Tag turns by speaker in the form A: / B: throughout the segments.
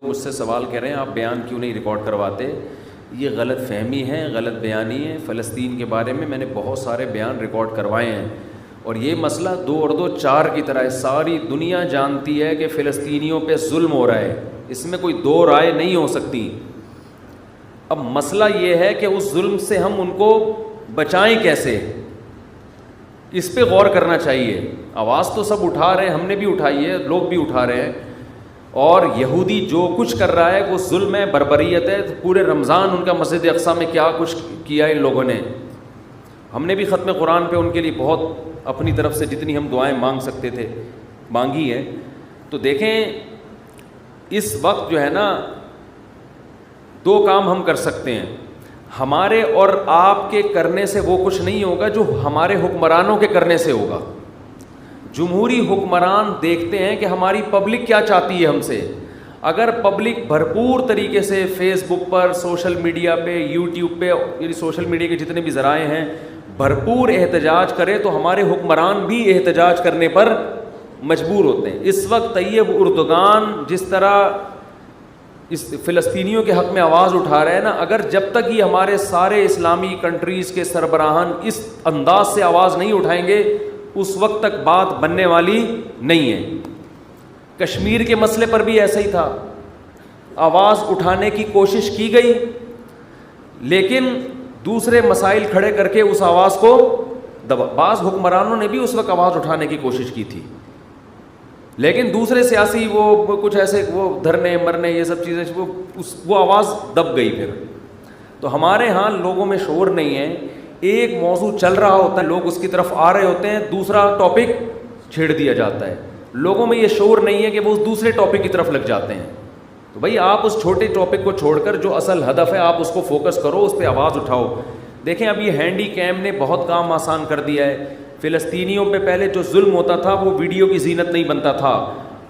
A: مجھ سے سوال کر رہے ہیں آپ بیان کیوں نہیں ریکارڈ کرواتے. یہ غلط فہمی ہے, غلط بیانی ہے. فلسطین کے بارے میں نے بہت سارے بیان ریکارڈ کروائے ہیں, اور یہ مسئلہ 2 اور 2 4 کی طرح ہے. ساری دنیا جانتی ہے کہ فلسطینیوں پہ ظلم ہو رہا ہے, اس میں کوئی 2 رائے نہیں ہو سکتی. اب مسئلہ یہ ہے کہ اس ظلم سے ہم ان کو بچائیں کیسے, اس پہ غور کرنا چاہیے. آواز تو سب اٹھا رہے ہیں, ہم نے بھی اٹھائی ہے, لوگ بھی اٹھا رہے ہیں. اور یہودی جو کچھ کر رہا ہے وہ ظلم ہے, بربریت ہے. پورے رمضان ان کا مسجد اقصیٰ میں کیا کچھ کیا ان لوگوں نے. ہم نے بھی ختم قرآن پہ ان کے لیے بہت اپنی طرف سے جتنی ہم دعائیں مانگ سکتے تھے مانگی ہیں. تو دیکھیں اس وقت جو ہے نا 2 کام ہم کر سکتے ہیں. ہمارے اور آپ کے کرنے سے وہ کچھ نہیں ہوگا جو ہمارے حکمرانوں کے کرنے سے ہوگا. جمہوری حکمران دیکھتے ہیں کہ ہماری پبلک کیا چاہتی ہے ہم سے. اگر پبلک بھرپور طریقے سے فیس بک پر, سوشل میڈیا پہ, یوٹیوب پہ, یعنی سوشل میڈیا کے جتنے بھی ذرائع ہیں, بھرپور احتجاج کرے تو ہمارے حکمران بھی احتجاج کرنے پر مجبور ہوتے ہیں. اس وقت طیب اردگان جس طرح اس فلسطینیوں کے حق میں آواز اٹھا رہے ہیں نا, اگر جب تک یہ ہمارے سارے اسلامی کنٹریز کے سربراہان اس انداز سے آواز نہیں اٹھائیں گے اس وقت تک بات بننے والی نہیں ہے. کشمیر کے مسئلے پر بھی ایسا ہی تھا, آواز اٹھانے کی کوشش کی گئی لیکن دوسرے مسائل کھڑے کر کے اس آواز کو بعض حکمرانوں نے بھی اس وقت آواز اٹھانے کی کوشش کی تھی, لیکن دوسرے سیاسی وہ کچھ ایسے وہ دھرنے مرنے یہ سب چیزیں وہ آواز دب گئی پھر. تو ہمارے ہاں لوگوں میں شعور نہیں ہے. ایک موضوع چل رہا ہوتا ہے, لوگ اس کی طرف آ رہے ہوتے ہیں, دوسرا ٹاپک چھیڑ دیا جاتا ہے. لوگوں میں یہ شعور نہیں ہے کہ وہ اس دوسرے ٹاپک کی طرف لگ جاتے ہیں. تو بھائی آپ اس چھوٹے ٹاپک کو چھوڑ کر جو اصل ہدف ہے آپ اس کو فوکس کرو, اس پہ آواز اٹھاؤ. دیکھیں اب یہ ہینڈی کیم نے بہت کام آسان کر دیا ہے. فلسطینیوں پہ پہلے جو ظلم ہوتا تھا وہ ویڈیو کی زینت نہیں بنتا تھا.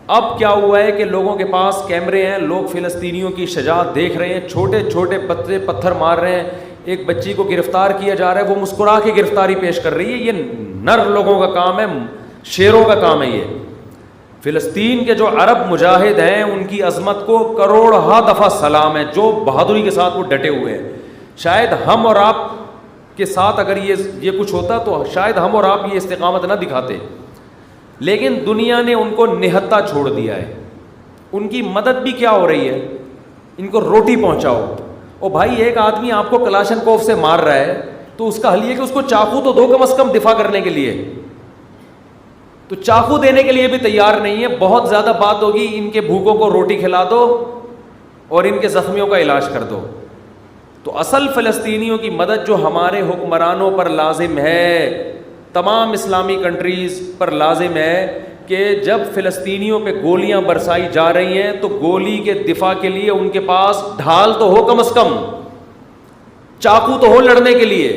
A: اب کیا ہوا ہے کہ لوگوں کے پاس کیمرے ہیں, لوگ فلسطینیوں کی شجاعت دیکھ رہے ہیں, چھوٹے چھوٹے بچے پتھر مار رہے ہیں. ایک بچی کو گرفتار کیا جا رہا ہے, وہ مسکرا کے گرفتاری پیش کر رہی ہے. یہ نر لوگوں کا کام ہے, شیروں کا کام ہے. یہ فلسطین کے جو عرب مجاہد ہیں ان کی عظمت کو کروڑہا دفعہ سلام ہے, جو بہادری کے ساتھ وہ ڈٹے ہوئے ہیں. شاید ہم اور آپ کے ساتھ اگر یہ کچھ ہوتا تو شاید ہم اور آپ یہ استقامت نہ دکھاتے, لیکن دنیا نے ان کو نہتا چھوڑ دیا ہے. ان کی مدد بھی کیا ہو رہی ہے, ان کو روٹی پہنچاؤ. اور بھائی ایک آدمی آپ کو کلاشن کوف سے مار رہا ہے تو اس کا حل یہ کہ اس کو چاقو تو دو کم از کم دفاع کرنے کے لیے. تو چاقو دینے کے لیے بھی تیار نہیں ہے. بہت زیادہ بات ہوگی, ان کے بھوکوں کو روٹی کھلا دو اور ان کے زخمیوں کا علاج کر دو. تو اصل فلسطینیوں کی مدد جو ہمارے حکمرانوں پر لازم ہے, تمام اسلامی کنٹریز پر لازم ہے کہ جب فلسطینیوں پہ گولیاں برسائی جا رہی ہیں تو گولی کے دفاع کے لیے ان کے پاس ڈھال تو ہو, کم از کم چاقو تو ہو لڑنے کے لیے.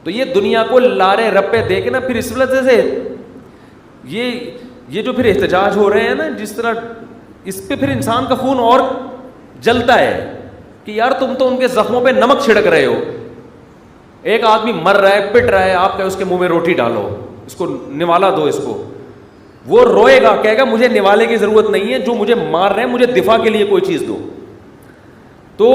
A: تو یہ دنیا کو لارے رپے دے کے نا پھر اس وجہ سے یہ جو پھر احتجاج ہو رہے ہیں نا جس طرح, اس پہ پھر انسان کا خون اور جلتا ہے کہ یار تم تو ان کے زخموں پہ نمک چھڑک رہے ہو. ایک آدمی مر رہا ہے, پٹ رہا ہے, آپ کہ اس کے منہ میں روٹی ڈالو, اس کو نوالا دو. اس کو وہ روئے گا, کہے گا مجھے نوالے کی ضرورت نہیں ہے, جو مجھے مار رہے ہیں مجھے دفاع کے لیے کوئی چیز دو. تو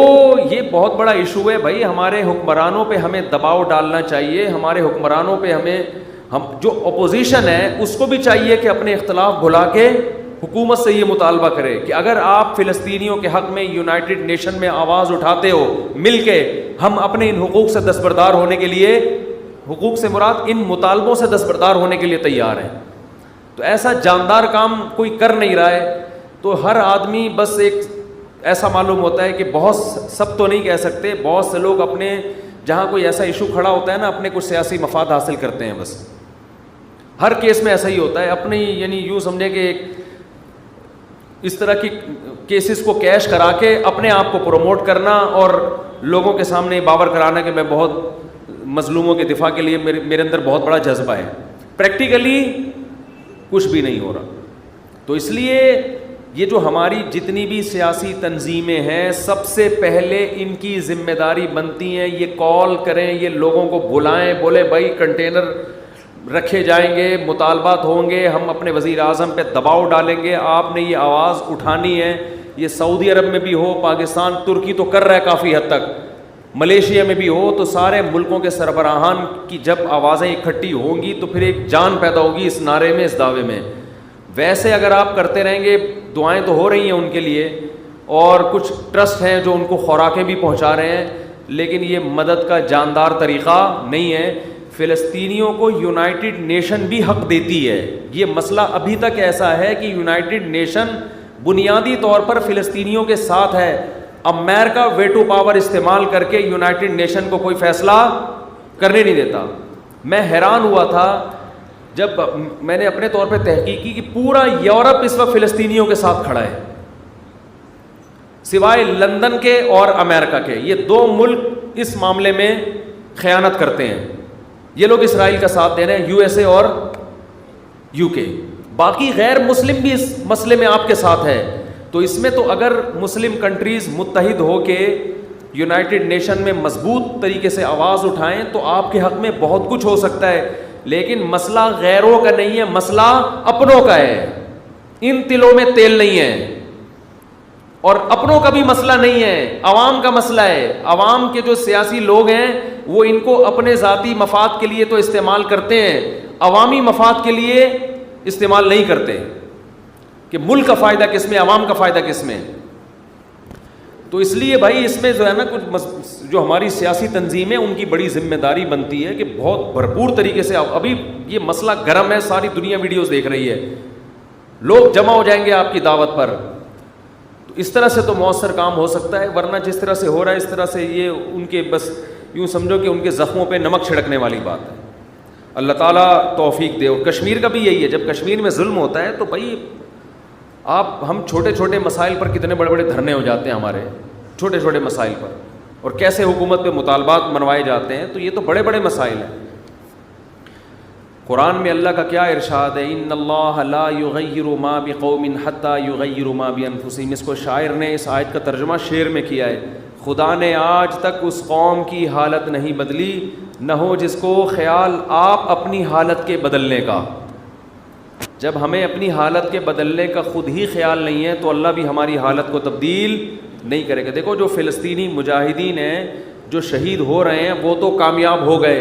A: یہ بہت بڑا ایشو ہے بھائی. ہمارے حکمرانوں پہ ہمیں دباؤ ڈالنا چاہیے. ہمارے حکمرانوں پہ ہم جو اپوزیشن ہے اس کو بھی چاہیے کہ اپنے اختلاف بھلا کے حکومت سے یہ مطالبہ کرے کہ اگر آپ فلسطینیوں کے حق میں یونائٹڈ نیشن میں آواز اٹھاتے ہو مل کے, ہم اپنے ان حقوق سے دستبردار ہونے کے لیے, حقوق سے مراد ان مطالبوں سے دستبردار ہونے کے لیے تیار ہیں. تو ایسا جاندار کام کوئی کر نہیں رہا ہے. تو ہر آدمی بس ایک ایسا معلوم ہوتا ہے کہ بہت, سب تو نہیں کہہ سکتے, بہت سے لوگ اپنے جہاں کوئی ایسا ایشو کھڑا ہوتا ہے نا اپنے کچھ سیاسی مفاد حاصل کرتے ہیں. بس ہر کیس میں ایسا ہی ہوتا ہے. اپنی یعنی یوں سمجھے کہ ایک اس طرح کی کیسز کو کیش کرا کے اپنے آپ کو پروموٹ کرنا اور لوگوں کے سامنے باور کرانا کہ میں بہت مظلوموں کے دفاع کے لیے میرے اندر بہت بڑا جذبہ ہے. پریکٹیکلی کچھ بھی نہیں ہو رہا. تو اس لیے یہ جو ہماری جتنی بھی سیاسی تنظیمیں ہیں سب سے پہلے ان کی ذمہ داری بنتی ہیں یہ کال کریں, یہ لوگوں کو بلائیں, بولے بھائی کنٹینر رکھے جائیں گے, مطالبات ہوں گے, ہم اپنے وزیر اعظم پہ دباؤ ڈالیں گے, آپ نے یہ آواز اٹھانی ہے یہ سعودی عرب میں بھی ہو، پاکستان، ترکی تو کر رہا ہے کافی حد تک، ملیشیا میں بھی ہو، تو سارے ملکوں کے سربراہان کی جب آوازیں اکٹھی ہوں گی تو پھر ایک جان پیدا ہوگی اس نعرے میں، اس دعوے میں. ویسے اگر آپ کرتے رہیں گے، دعائیں تو ہو رہی ہیں ان کے لیے، اور کچھ ٹرسٹ ہیں جو ان کو خوراکیں بھی پہنچا رہے ہیں، لیکن یہ مدد کا جاندار طریقہ نہیں ہے. فلسطینیوں کو یونائٹڈ نیشن بھی حق دیتی ہے. یہ مسئلہ ابھی تک ایسا ہے کہ یونائٹڈ نیشن بنیادی طور پر فلسطینیوں کے ساتھ ہے. امریکہ ویٹو پاور استعمال کر کے یونائٹڈ نیشن کو کوئی فیصلہ کرنے نہیں دیتا. میں حیران ہوا تھا جب میں نے اپنے طور پہ تحقیق کی کہ پورا یورپ اس وقت فلسطینیوں کے ساتھ کھڑا ہے، سوائے لندن کے اور امریکہ کے. یہ دو ملک اس معاملے میں خیانت کرتے ہیں. یہ لوگ اسرائیل کا ساتھ دے رہے ہیں، یو ایس اے اور یو کے. باقی غیر مسلم بھی اس مسئلے میں آپ کے ساتھ ہے. تو اس میں تو اگر مسلم کنٹریز متحد ہو کے یونائٹڈ نیشن میں مضبوط طریقے سے آواز اٹھائیں تو آپ کے حق میں بہت کچھ ہو سکتا ہے. لیکن مسئلہ غیروں کا نہیں ہے، مسئلہ اپنوں کا ہے. ان تلوں میں تیل نہیں ہے، اور اپنوں کا بھی مسئلہ نہیں ہے، عوام کا مسئلہ ہے. عوام کے جو سیاسی لوگ ہیں وہ ان کو اپنے ذاتی مفاد کے لیے تو استعمال کرتے ہیں، عوامی مفاد کے لیے استعمال نہیں کرتے کہ ملک کا فائدہ کس میں، عوام کا فائدہ کس میں. تو اس لیے بھائی اس میں جو ہے نا کچھ جو ہماری سیاسی تنظیمیں ان کی بڑی ذمہ داری بنتی ہے کہ بہت بھرپور طریقے سے. ابھی یہ مسئلہ گرم ہے، ساری دنیا ویڈیوز دیکھ رہی ہے، لوگ جمع ہو جائیں گے آپ کی دعوت پر. تو اس طرح سے تو مؤثر کام ہو سکتا ہے، ورنہ جس طرح سے ہو رہا ہے اس طرح سے یہ ان کے بس یوں سمجھو کہ ان کے زخموں پہ نمک چھڑکنے والی بات ہے. اللہ تعالیٰ توفیق دے. اور کشمیر کا بھی یہی ہے، جب کشمیر میں ظلم ہوتا ہے تو بھائی ہم چھوٹے چھوٹے مسائل پر کتنے بڑے بڑے دھرنے ہو جاتے ہیں ہمارے چھوٹے چھوٹے مسائل پر، اور کیسے حکومت پہ مطالبات منوائے جاتے ہیں. تو یہ تو بڑے بڑے مسائل ہیں. قرآن میں اللہ کا کیا ارشاد ہے، ان اللہ لا یغیر ما بقوم حتی یغیروا ما بانفسہم. اس کو شاعر نے اس آیت کا ترجمہ شعر میں کیا ہے. خدا نے آج تک اس قوم کی حالت نہیں بدلی، نہ ہو جس کو خیال آپ اپنی حالت کے بدلنے کا. جب ہمیں اپنی حالت کے بدلنے کا خود ہی خیال نہیں ہے تو اللہ بھی ہماری حالت کو تبدیل نہیں کرے گا. دیکھو جو فلسطینی مجاہدین ہیں جو شہید ہو رہے ہیں وہ تو کامیاب ہو گئے،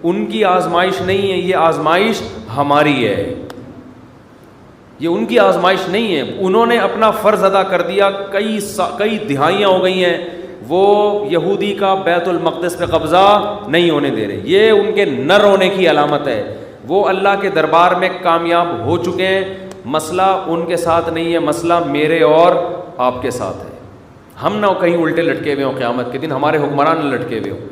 A: ان کی آزمائش نہیں ہے، یہ آزمائش ہماری ہے. یہ ان کی آزمائش نہیں ہے، انہوں نے اپنا فرض ادا کر دیا. کئی دہائیاں ہو گئی ہیں وہ یہودی کا بیت المقدس پہ قبضہ نہیں ہونے دے رہے. یہ ان کے نہ رونے کی علامت ہے. وہ اللہ کے دربار میں کامیاب ہو چکے ہیں. مسئلہ ان کے ساتھ نہیں ہے، مسئلہ میرے اور آپ کے ساتھ ہے. ہم نہ کہیں الٹے لٹکے ہوئے ہوں، قیامت کے دن ہمارے حکمران نہ لٹکے ہوئے ہوں.